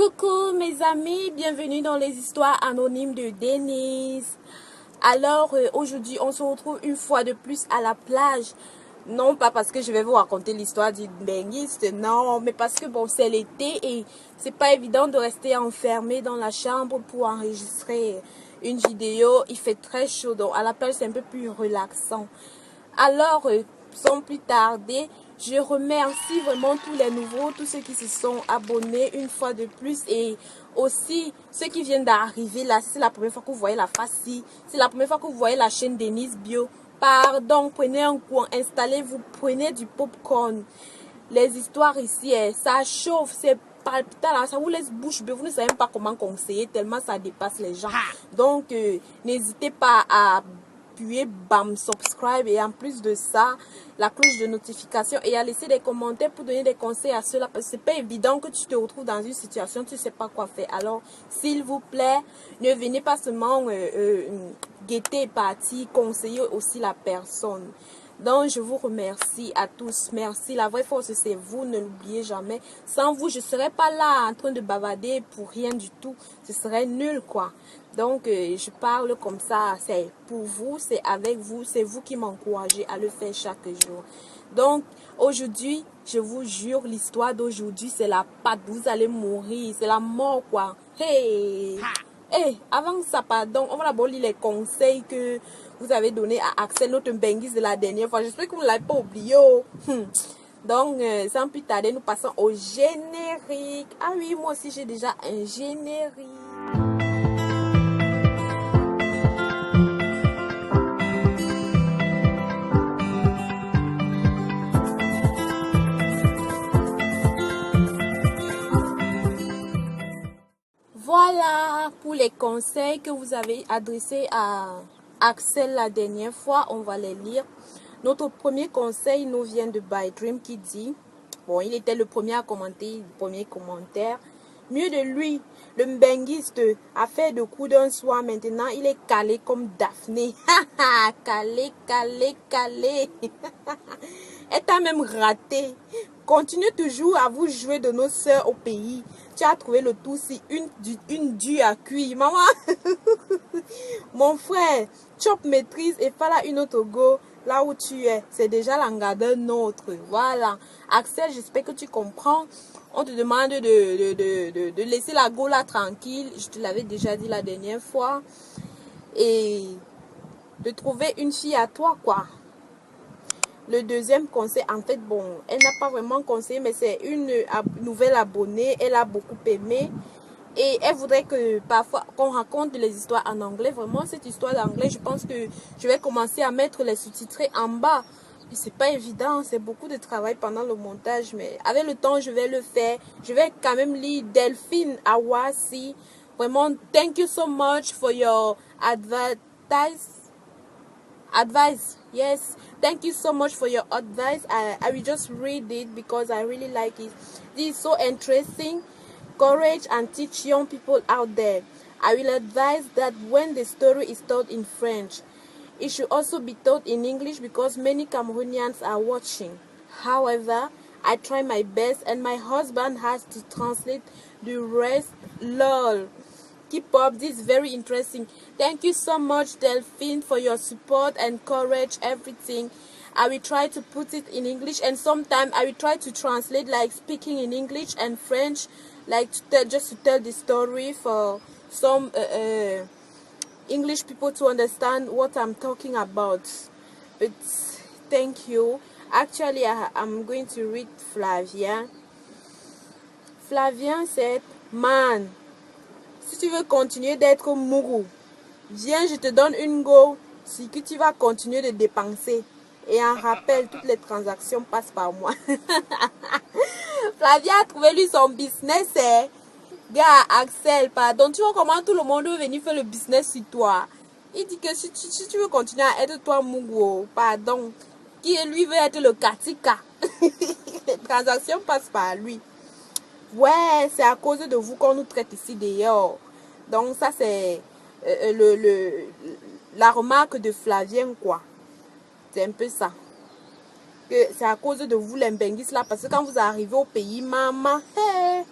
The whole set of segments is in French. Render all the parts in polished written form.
Coucou mes amis, bienvenue dans les histoires anonymes de Denise. Alors aujourd'hui on se retrouve une fois de plus à la plage. Non pas parce que je vais vous raconter l'histoire d'une benguiste, non, mais parce que bon c'est l'été et c'est pas évident de rester enfermé dans la chambre pour enregistrer une vidéo. Il fait très chaud donc à la plage c'est un peu plus relaxant. Alors sans plus tarder, je remercie vraiment tous les nouveaux, tous ceux qui se sont abonnés une fois de plus et aussi ceux qui viennent d'arriver là. Si c'est la première fois que vous voyez la face, si c'est la première fois que vous voyez la chaîne Denise Bio, pardon, prenez un coin, installez-vous, prenez du popcorn. Les histoires ici, ça chauffe, c'est palpitant, là, ça vous laisse bouche bée, vous ne savez même pas comment conseiller tellement ça dépasse les gens. Donc, n'hésitez pas à bam, subscribe et en plus de ça la cloche de notification et à laisser des commentaires pour donner des conseils à ceux-là parce que c'est pas évident que tu te retrouves dans une situation tu sais pas quoi faire. Alors s'il vous plaît ne venez pas seulement guetter et partir, conseiller aussi la personne. Donc je vous remercie à tous, merci. La vraie force c'est vous, ne l'oubliez jamais. Sans vous je serais pas là en train de bavarder pour rien du tout, ce serait nul quoi. Donc je parle comme ça, c'est pour vous, c'est avec vous, c'est vous qui m'encouragez à le faire chaque jour. Donc aujourd'hui je vous jure, l'histoire d'aujourd'hui c'est la patte, vous allez mourir, c'est la mort quoi. Hey, hey, avant ça pardon, on va d'abord lire les conseils que vous avez donné à Axel, notre benguise de la dernière fois. J'espère que vous ne l'avez pas oublié. Donc, sans plus tarder, nous passons au générique. Ah oui, moi aussi, j'ai déjà un générique. Voilà pour les conseils que vous avez adressés à Axel la dernière fois. On va les lire. Notre premier conseil nous vient de By Dream qui dit, bon, il était le premier à commenter, le premier commentaire. Mieux de lui, le mbenguiste a fait de coups d'un soir. Maintenant, il est calé comme Daphné. Calé, calé, calé. Elle t'a même raté. Continue toujours à vous jouer de nos sœurs au pays. Tu as trouvé le tout si une due à cuire. Maman, mon frère, Chop maîtrise et fais-la une autre go là où tu es. C'est déjà l'engagement d'un autre. Voilà. Axel, j'espère que tu comprends. On te demande de laisser la go là tranquille. Je te l'avais déjà dit la dernière fois. Et de trouver une fille à toi, quoi. Le deuxième conseil, en fait, bon, elle n'a pas vraiment conseillé, mais c'est une nouvelle abonnée. Elle a beaucoup aimé. Et elle voudrait que parfois qu'on raconte les histoires en anglais. Vraiment, cette histoire d'anglais, je pense que je vais commencer à mettre les sous-titrés en bas. C'est pas évident, c'est beaucoup de travail pendant le montage, mais avec le temps, je vais le faire. Je vais quand même lire Delphine Awasi. Vraiment, thank you so much for your advice. Yes, thank you so much for your advice. I will just read it because I really like it. This is so interesting. Courage and teach young people out there. I will advise that when the story is told in French, it should also be told in English because many Cameroonians are watching. However, I try my best and my husband has to translate the rest. Lol. Keep up, this is very interesting. Thank you so much, Delphine, for your support and courage, everything. I will try to put it in English and sometimes I will try to translate, like speaking in English and French, like just to tell the story for some English people to understand what I'm talking about. But thank you. Actually, I'm going to read Flavien. Flavien said, man, si tu veux continuer d'être mourou, viens, je te donne une go. Si que tu vas continuer de dépenser. Et en rappel, toutes les transactions passent par moi. Flavia a trouvé lui son business. Gars, Axel, pardon. Tu vois comment tout le monde veut venir faire le business sur toi. Il dit que si tu veux continuer à être toi, Mugo, pardon. Qui lui veut être le Katika. Les transactions passent par lui. Ouais, c'est à cause de vous qu'on nous traite ici d'ailleurs. Donc ça c'est la remarque de Flavien quoi. C'est un peu ça. Que c'est à cause de vous les benguistes là parce que quand vous arrivez au pays, maman, hey,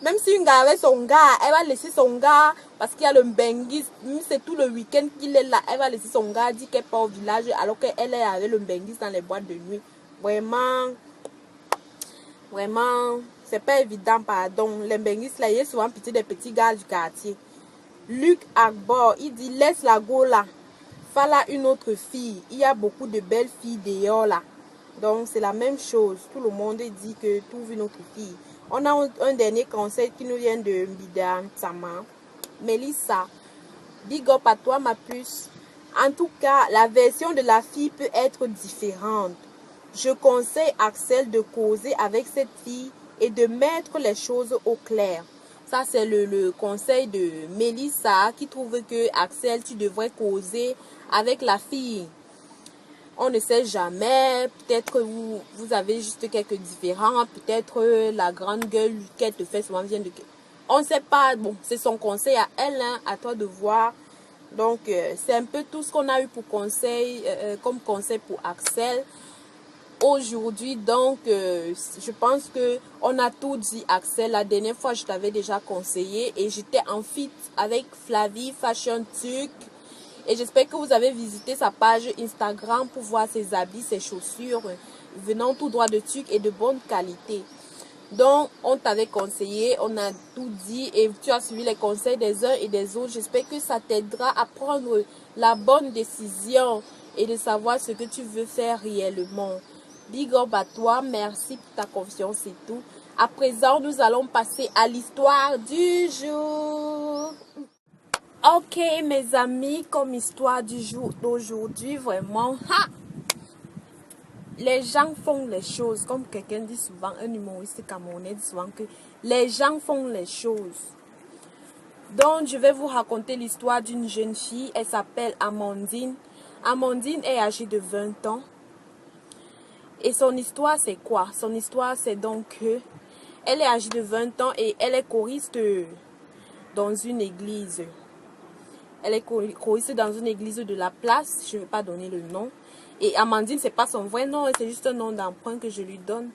Même si une gars avec son gars, elle va laisser son gars parce qu'il y a le Mbenguis. C'est tout le week-end qu'il est là. Elle va laisser son gars, dire qu'elle part au village alors qu'elle est avec le Mbenguis dans les boîtes de nuit. Vraiment, vraiment, c'est pas évident, pardon. Le Mbenguis là, il est souvent petit des petits gars du quartier. Luc Agbor, il dit laisse la go là. Fala une autre fille. Il y a beaucoup de belles filles dehors là. Donc c'est la même chose. Tout le monde dit que trouve une autre fille. On a un dernier conseil qui nous vient de Mbida Sama. Mélissa, big up à toi ma puce. En tout cas, la version de la fille peut être différente. Je conseille Axel de causer avec cette fille et de mettre les choses au clair. Ça, c'est le conseil de Mélissa qui trouve que Axel, tu devrais causer avec la fille. On ne sait jamais, peut-être que vous avez juste quelques différends, peut-être la grande gueule qu'elle te fait souvent vient de... On ne sait pas, bon, c'est son conseil à elle, hein, à toi de voir. Donc, c'est un peu tout ce qu'on a eu pour conseil, comme conseil pour Axel aujourd'hui. Donc, je pense que on a tout dit, Axel. La dernière fois, je t'avais déjà conseillé et j'étais en fit avec Flavie Fashion Tuc. Et j'espère que vous avez visité sa page Instagram pour voir ses habits, ses chaussures venant tout droit de Tuc et de bonne qualité. Donc, on t'avait conseillé, on a tout dit et tu as suivi les conseils des uns et des autres. J'espère que ça t'aidera à prendre la bonne décision et de savoir ce que tu veux faire réellement. Big up à toi, merci pour ta confiance et tout. À présent, nous allons passer à l'histoire du jour. Ok mes amis, comme histoire du jour d'aujourd'hui, vraiment, les gens font les choses, comme quelqu'un dit souvent, un humoriste camerounais dit souvent que les gens font les choses. Donc je vais vous raconter l'histoire d'une jeune fille, elle s'appelle Amandine. Amandine est âgée de 20 ans. Et son histoire c'est quoi? Son histoire c'est donc que elle est âgée de 20 ans et elle est choriste dans une église. Elle est choriste dans une église de la place. Je ne vais pas donner le nom. Et Amandine, ce n'est pas son vrai nom. C'est juste un nom d'emprunt que je lui donne.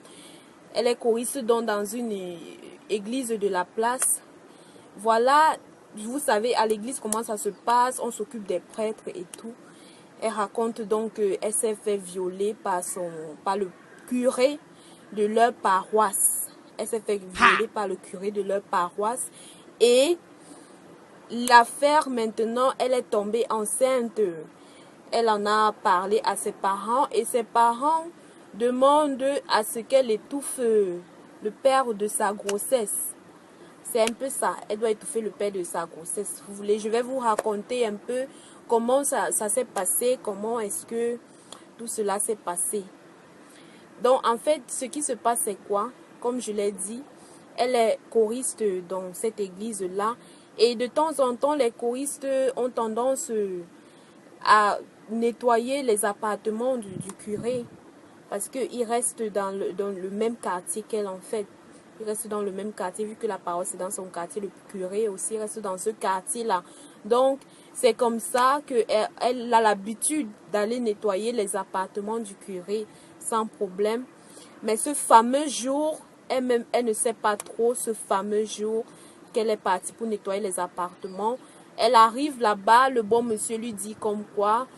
Elle est choriste donc dans une église de la place. Voilà, vous savez, à l'église, comment ça se passe. On s'occupe des prêtres et tout. Elle raconte donc qu'elle s'est fait violer par le curé de leur paroisse. Elle s'est fait violer par le curé de leur paroisse. Et l'affaire maintenant, elle est tombée enceinte. Elle en a parlé à ses parents et ses parents demandent à ce qu'elle étouffe le père de sa grossesse. C'est un peu ça, elle doit étouffer le père de sa grossesse. Vous voulez, je vais vous raconter un peu comment ça s'est passé, comment est-ce que tout cela s'est passé. Donc en fait, ce qui se passe c'est quoi? Comme je l'ai dit, elle est choriste dans cette église-là. Et de temps en temps, les choristes ont tendance à nettoyer les appartements du curé. Parce qu'il reste dans le même quartier qu'elle en fait. Il reste dans le même quartier, vu que la paroisse est dans son quartier. Le curé aussi reste dans ce quartier-là. Donc, c'est comme ça qu'elle a l'habitude d'aller nettoyer les appartements du curé sans problème. Mais ce fameux jour, elle ne sait pas trop ce fameux jour qu'elle est partie pour nettoyer les appartements. Elle arrive là-bas, le bon monsieur lui dit comme quoi,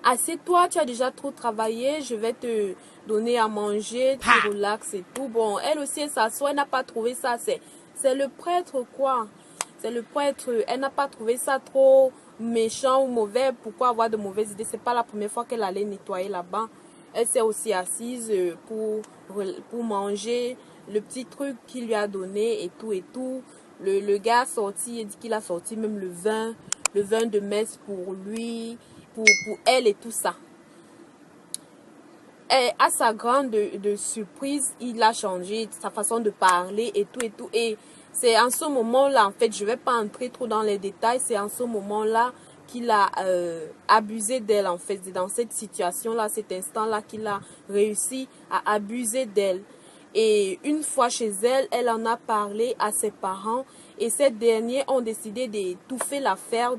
assieds-toi, tu as déjà trop travaillé, je vais te donner à manger, tu relaxes et tout. Bon, elle aussi, elle s'assoit, elle n'a pas trouvé ça, c'est le prêtre quoi. C'est le prêtre, elle n'a pas trouvé ça trop méchant ou mauvais. Pourquoi avoir de mauvaises idées? C'est pas la première fois qu'elle allait nettoyer là-bas. Elle s'est aussi assise pour manger le petit truc qu'il lui a donné et tout et tout. Le gars a sorti, il dit qu'il a sorti même le vin de messe pour lui, pour elle et tout ça. Et à sa grande surprise, il a changé sa façon de parler et tout et tout. Et c'est en ce moment-là, en fait, je ne vais pas entrer trop dans les détails, c'est en ce moment-là qu'il a abusé d'elle, en fait. C'est dans cette situation-là, cet instant-là, qu'il a réussi à abuser d'elle. Et une fois chez elle, elle en a parlé à ses parents et ces derniers ont décidé d'étouffer l'affaire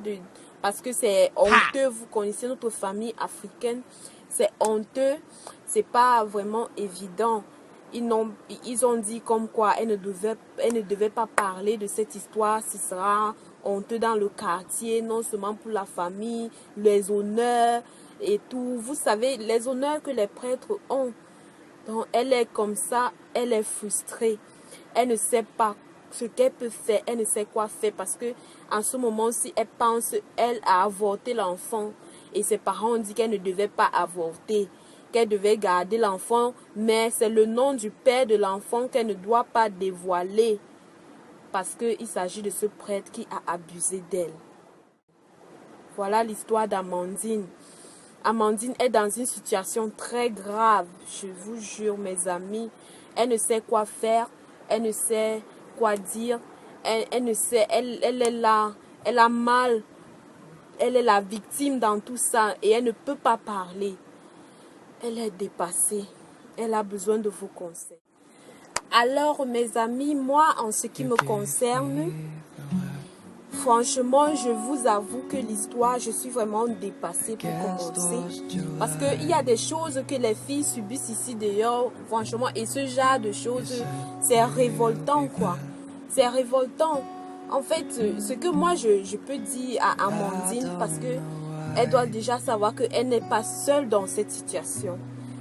parce que c'est honteux. Vous connaissez notre famille africaine, c'est honteux, c'est pas vraiment évident. ils ont dit comme quoi elle ne devait pas parler de cette histoire, ce sera honteux dans le quartier, non seulement pour la famille, les honneurs et tout. Vous savez, les honneurs que les prêtres ont. Donc, elle est comme ça, elle est frustrée. Elle ne sait pas ce qu'elle peut faire, elle ne sait quoi faire parce que en ce moment-ci, elle pense, elle, à avorter l'enfant. Et ses parents ont dit qu'elle ne devait pas avorter, qu'elle devait garder l'enfant, mais c'est le nom du père de l'enfant qu'elle ne doit pas dévoiler parce qu'il s'agit de ce prêtre qui a abusé d'elle. Voilà l'histoire d'Amandine. Amandine est dans une situation très grave, je vous jure mes amis. Elle ne sait quoi faire, elle ne sait quoi dire, elle ne sait, elle est là, elle a mal, elle est la victime dans tout ça et elle ne peut pas parler. Elle est dépassée, elle a besoin de vos conseils. Alors mes amis, moi en ce qui me concerne, franchement, je vous avoue que l'histoire, je suis vraiment dépassée pour commencer. Parce qu'il y a des choses que les filles subissent ici dehors, franchement, et ce genre de choses, c'est révoltant, quoi. C'est révoltant. En fait, ce que moi, je peux dire à Amandine, parce que elle doit déjà savoir qu'elle n'est pas seule dans cette situation.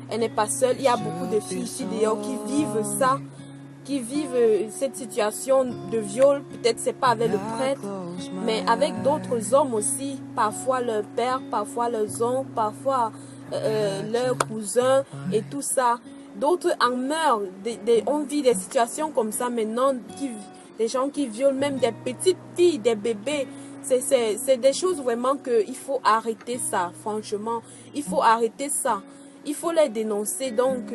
Elle n'est pas seule. Il y a beaucoup de filles ici dehors qui vivent ça, qui vivent cette situation de viol, peut-être c'est pas avec le prêtre, mais avec d'autres hommes aussi, parfois leur père, parfois leurs oncles, parfois leurs cousins et tout ça. D'autres en meurent, on vit des situations comme ça maintenant, des gens qui violent même des petites filles, des bébés. C'est des choses vraiment qu'il faut arrêter ça, franchement, il faut arrêter ça, il faut les dénoncer. Donc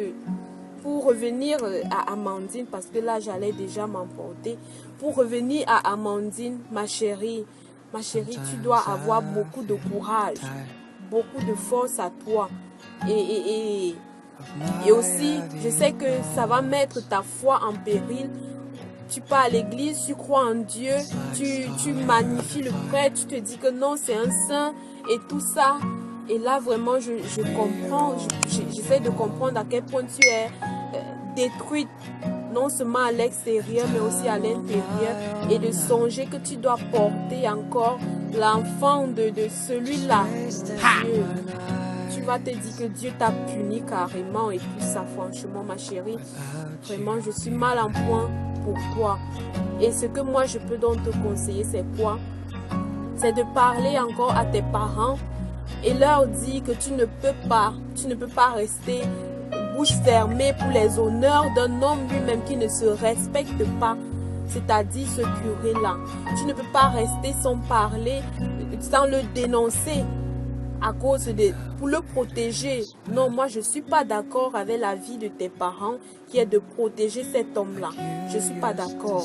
pour revenir à Amandine, parce que là j'allais déjà m'emporter, pour revenir à Amandine, ma chérie, tu dois avoir beaucoup de courage, beaucoup de force à toi. Et aussi, je sais que ça va mettre ta foi en péril. Tu pars à l'église, tu crois en Dieu, tu magnifies le prêtre, tu te dis que non, c'est un saint et tout ça. Et là, vraiment, je comprends, j'essaie de comprendre à quel point tu es détruite, non seulement à l'extérieur, mais aussi à l'intérieur. Et de songer que tu dois porter encore l'enfant de celui-là. Dieu, tu vas te dire que Dieu t'a puni carrément et tout ça, franchement, ma chérie. Vraiment, je suis mal en point pour toi. Et ce que moi, je peux donc te conseiller, c'est quoi? C'est de parler encore à tes parents et leur dire que tu ne peux pas rester bouche fermée pour les honneurs d'un homme lui-même qui ne se respecte pas, c'est-à-dire ce curé-là. Tu ne peux pas rester sans parler, sans le dénoncer à cause pour le protéger. Non, moi je ne suis pas d'accord avec la vie de tes parents qui est de protéger cet homme-là. Je ne suis pas d'accord.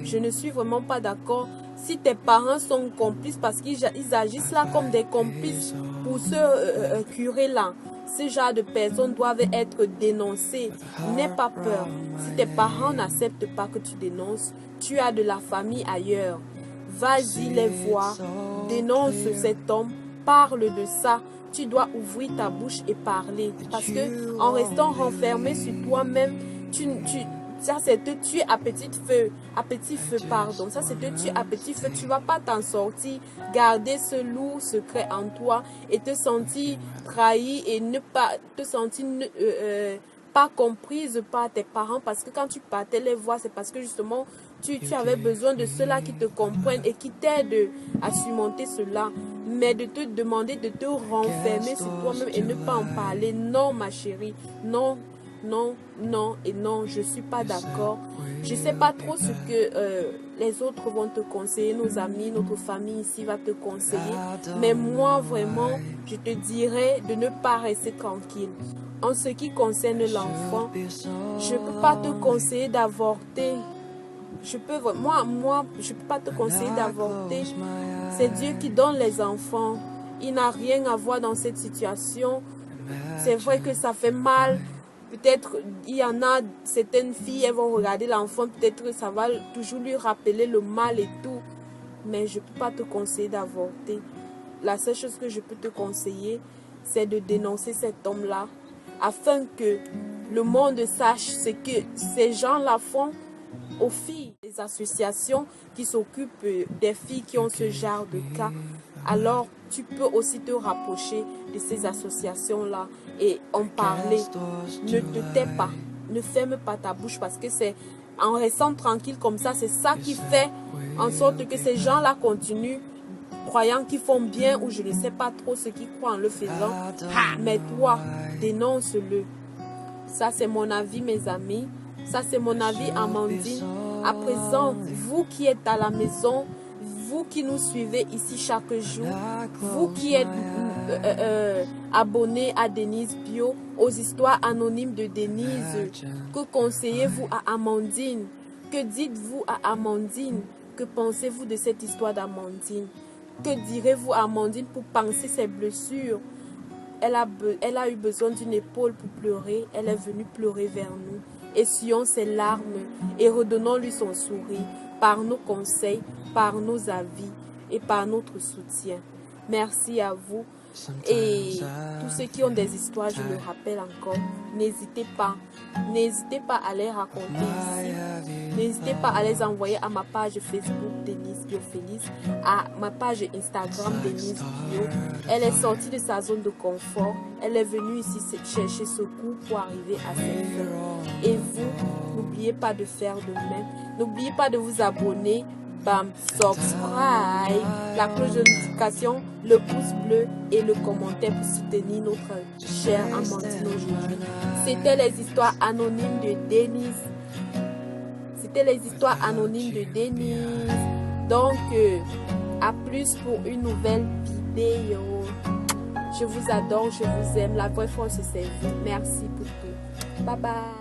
Je ne suis vraiment pas d'accord. Si tes parents sont complices parce qu'ils agissent là comme des complices pour ce curé-là, ce genre de personnes doivent être dénoncées. N'aie pas peur. Si tes parents n'acceptent pas que tu dénonces, tu as de la famille ailleurs. Vas-y les voir, dénonce cet homme, parle de ça. Tu dois ouvrir ta bouche et parler. Parce que en restant renfermé sur toi-même, ça c'est te tuer à petit feu. Ça c'est te tuer à petit feu. Tu ne vas pas t'en sortir. Garder ce lourd secret en toi et te sentir trahi et ne pas te sentir pas comprise par tes parents. Parce que quand tu partais les voir, c'est parce que justement tu avais besoin de ceux-là qui te comprennent et qui t'aident à surmonter cela. Mais de te demander de te renfermer sur toi-même et ne pas en parler. Non, ma chérie. Non, non, non et non. Je ne suis pas d'accord. Je ne sais pas trop ce que les autres vont te conseiller. Nos amis, notre famille ici va te conseiller. Mais moi, vraiment, je te dirais de ne pas rester tranquille. En ce qui concerne l'enfant, je ne peux pas te conseiller d'avorter. Je peux pas te conseiller d'avorter. C'est Dieu qui donne les enfants. Il n'a rien à voir dans cette situation. C'est vrai que ça fait mal. Peut-être il y en a certaines filles, elles vont regarder l'enfant. Peut-être que ça va toujours lui rappeler le mal et tout. Mais je ne peux pas te conseiller d'avorter. La seule chose que je peux te conseiller, c'est de dénoncer cet homme-là. Afin que le monde sache ce que ces gens-là font aux filles. Des associations qui s'occupent des filles qui ont ce genre de cas. Alors, tu peux aussi te rapprocher de ces associations-là et en parler. Ne te tais pas. Ne ferme pas ta bouche parce que c'est en restant tranquille comme ça, c'est ça qui fait en sorte que ces gens-là continuent croyant qu'ils font bien ou je ne sais pas trop ce qu'ils croient en le faisant. Mais toi, dénonce-le. Ça, c'est mon avis, mes amis. Ça, c'est mon avis, Amandine. À présent, vous qui êtes à la maison, vous qui nous suivez ici chaque jour, vous qui êtes abonnés à Denise Bio, aux histoires anonymes de Denise, que conseillez-vous à Amandine? Que dites-vous à Amandine? Que pensez-vous de cette histoire d'Amandine? Que direz-vous à Amandine pour panser ses blessures? Elle a eu besoin d'une épaule pour pleurer. Elle est venue pleurer vers nous. Essuyons ses larmes et redonnons-lui son sourire par nos conseils, par nos avis et par notre soutien. Merci à vous. Et tous ceux qui ont des histoires, je le rappelle encore, n'hésitez pas à les raconter ici. N'hésitez pas à les envoyer à ma page Facebook Denise Biophélis, à ma page Instagram Denise Bio. Elle est sortie de sa zone de confort. Elle est venue ici chercher secours pour arriver à ses fins. Et vous, n'oubliez pas de faire de même. N'oubliez pas de vous abonner. Bam, subscribe, la cloche de notification, le pouce bleu et le commentaire pour soutenir notre chère Amandine aujourd'hui. C'était les histoires anonymes de Denise. C'était les histoires anonymes de Denise. Donc, à plus pour une nouvelle vidéo. Je vous adore, je vous aime. La vraie force, c'est vous. Merci pour tout. Bye bye.